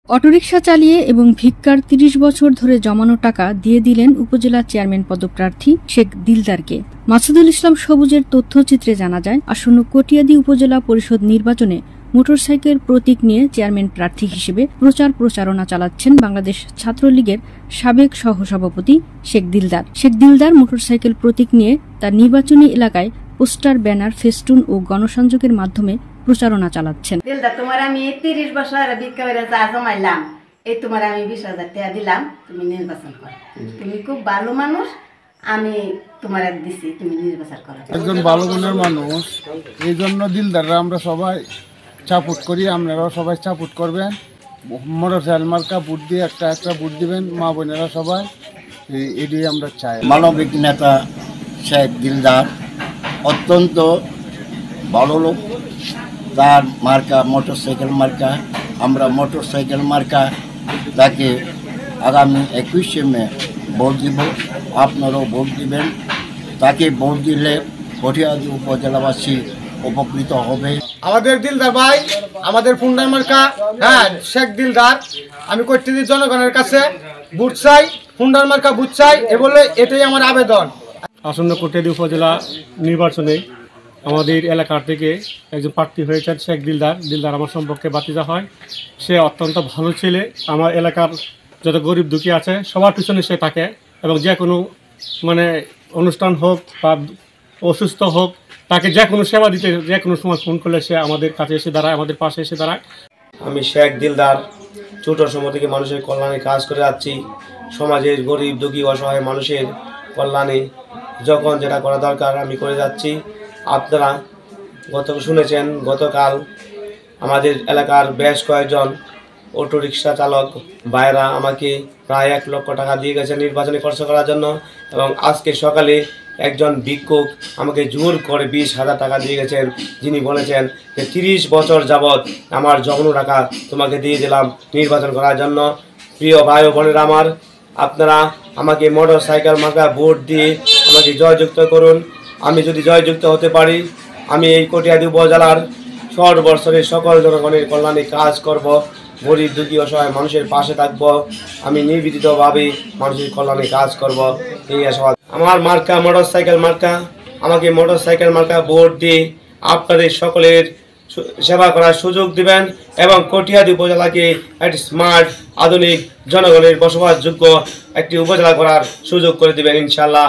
Autorickshaw চালিয়ে এবং ভিক্ষার ৩০ বছর ধরে জমানো টাকা দিয়ে দিলেন উপজেলা চেয়ারম্যান পদপ্রার্থী শেখ দিলদারকে। মাসুদুল ইসলাম সবুজের তথ্যচিত্রে জানা যায়, আসন্ন কটিয়াদী উপজেলা পরিষদ নির্বাচনে মোটরসাইকেল প্রতীক নিয়ে চেয়ারম্যান প্রার্থী হিসেবে প্রচারণা চালাচ্ছেন বাংলাদেশ ছাত্রলীগের সাবেক সহসভাপতি শেখ দিলদার। শেখ দিলদার মোটরসাইকেল প্রতীক নিয়ে তার নির্বাচনী এলাকায় পোস্টার, ব্যানার, ফেস্টুন ও গণসংযোগের মাধ্যমে প্রচারণা চালাচ্ছেন। দিলদার, তোমার আমি 30 বছর ভিক্ষা করে চা জমাইলাম, এই তোমার আমি 20,000 টাকা দিলাম, তুমি নির্বাচন করো। তুমি খুব ভালো মানুষ, আমি তোমার দিছি, তুমি নির্বাচন করো। একজন ভালো গুণের মানুষ, এই জন্য দিলদাররা আমরা সবাই সাপোর্ট করি। আপনারাও সবাই সাপোর্ট করবেন। মোটরসাইকেল মার্কা ভোট দিয়ে একটা ভোট দিবেন, মা বোনেরা সবাই, এটাই আমরা চাই। মানবিক নেতা শেখ দিলদার অত্যন্ত ভালো লোক। তার মার্কা মোটরসাইকেল মার্কা। আমরা মোটরসাইকেল মার্কা তাকে আগামী 21শে মে ভোট দিব। আপনারাও ভোট দিবেন। তাকে ভোট দিলে কটিয়াদী উপজেলাবাসী উপকৃত হবে। আমাদের দিলদার ভাই, আমাদের ফুন্ডার মার্কা, শেখ দিলদার। আমি কটিয়াদী জনগণের কাছে ভোট চাই, ফুন্ডার মার্কা ভোট চাই, এ বলে এটাই আমার আবেদন। আসন্ন কটিয়াদী উপজেলা নির্বাচনে আমাদের এলাকার থেকে একজন প্রার্থী হয়েছেন শেখ দিলদার। দিলদার আমার সম্পর্কে বাতিজা হয়। সে অত্যন্ত ভালো ছেলে। আমার এলাকার যত গরিব দুঃখী আছে সবার পিছনে সে থাকে, এবং যে কোনো অনুষ্ঠান হোক বা অসুস্থ হোক, তাকে যে কোনো সেবা দিতে যে কোনো সময় ফোন করলে সে আমাদের কাছে এসে দাঁড়ায়, আমাদের পাশে এসে দাঁড়ায়। আমি শেখ দিলদার ছোট সময় থেকে মানুষের কল্যাণে কাজ করে যাচ্ছি। সমাজের গরিব দুঃখী অসহায় মানুষের কল্যাণে যখন যেটা করা দরকার আমি করে যাচ্ছি। আপনারা শুনেছেন, গতকাল আমাদের এলাকার বেশ কয়েকজন অটোরিকশা চালক ভাইরা আমাকে প্রায় 1 লক্ষ টাকা দিয়ে গেছে নির্বাচনে খরচ করার জন্য, এবং আজকে সকালে একজন ভিক্ষুক আমাকে জোর করে 20,000 টাকা দিয়ে গেছেন, যিনি বলেছেন যে 30 বছর যাবৎ আমার জমানো টাকা তোমাকে দিয়ে দিলাম নির্বাচন করার জন্য। প্রিয় ভাই ও বোনেরা আমার, আপনারা আমাকে মোটরসাইকেল মার্কা ভোট দিয়ে আমাকে জয়যুক্ত করুন। আমি যদি জয়যুক্ত হতে পারি, আমি এই কটিয়াদী উপজেলার সর্বস্তরের সকল জনগণের কল্যাণে কাজ করব, গরিব দুঃখী অসহায় মানুষের পাশে থাকব, আমি নির্বিধিতভাবে মানুষের কল্যাণে কাজ করব, এই আশাবাদ। আমার মার্কা মোটরসাইকেল মার্কা। আমাকে মোটরসাইকেল মার্কা ভোট দিয়ে আপনাদের সকলের সেবা করার সুযোগ দিবেন, এবং কটিয়াদী উপজেলাকে একটি স্মার্ট, আধুনিক, জনগণের বসবাসযোগ্য একটি উপজেলা করার সুযোগ করে দিবেন ইনশাআল্লাহ।